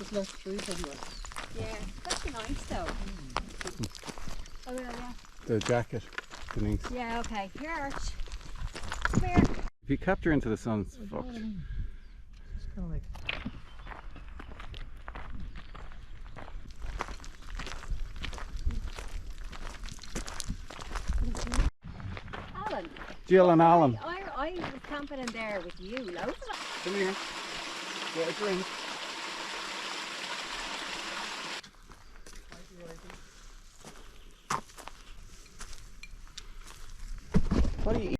just left trees anyway. Yeah, that'd be nice though. I will, yeah. The jacket, Denise. Yeah, okay. Here, Arch. Come here. If you capture into the sun, it's fucked. It's just kind of like. Alan. Jill and Alan. I was camping in there with you. Loads of it. Come here. Get a drink. What do you eat?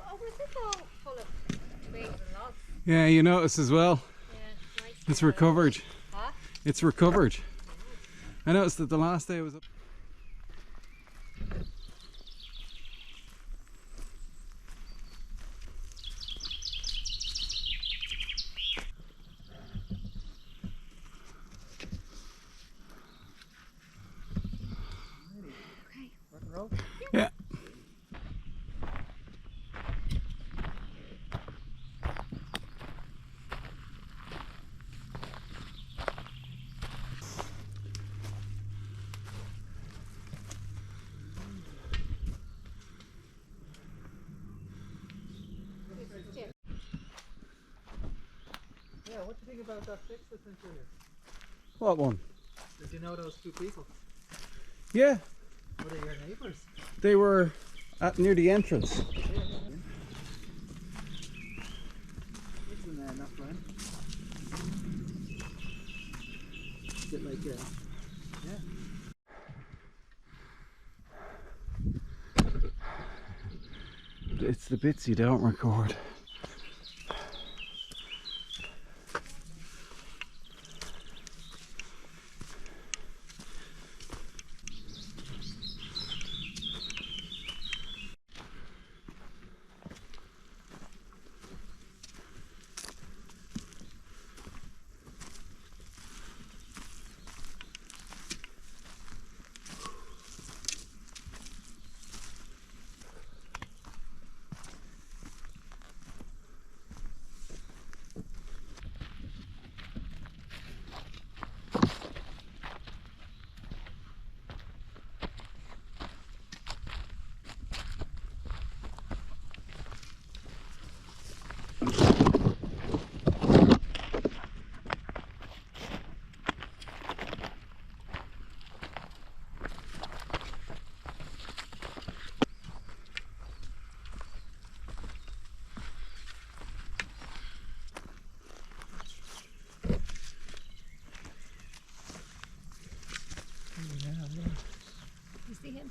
Oh, was this all full of twigs and logs? Yeah, you notice as well. Yeah, nice. It's recovered. Huh? It's recovered. I noticed that the last day was up. Okay. Rock and roll. Yeah. Yeah, what do you think about that fix that's in here? What one? Did you know those two people? Yeah, Were they your neighbours? they were at near the entrance. It's in there, not flying. Is it like, yeah. It's the bits you don't record. You see him?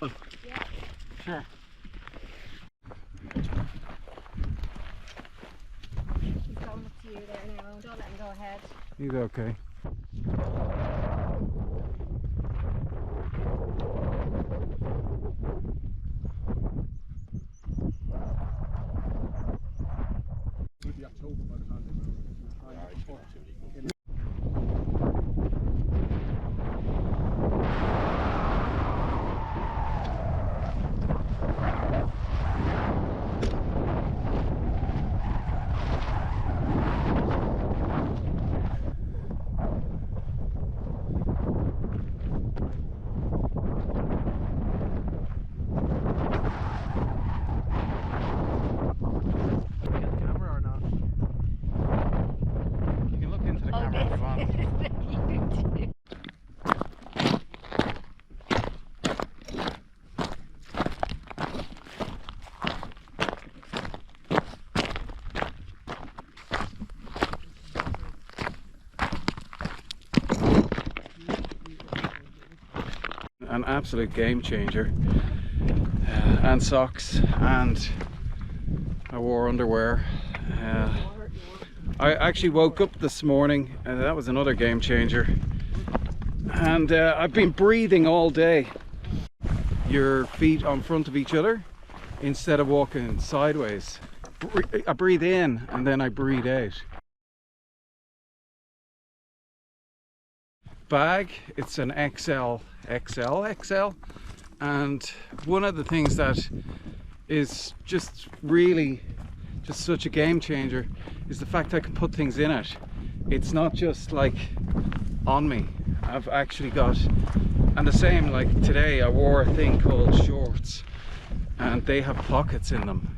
Oh. Yeah. Sure. He's going up to you there now. Don't let him go ahead. He's okay. October by the time they move. You can look into the camera if you want. An absolute game changer, and socks, and I wore underwear. I actually woke up this morning and that was another game changer, and I've been breathing all day. Your feet on front of each other instead of walking sideways. I breathe in and then I breathe out. Bag, it's an XL, and one of the things that is just really just such a game changer is the fact I can put things in it. It's not just like on me. I've actually got, and the same like today I wore a thing called shorts, and they have pockets in them.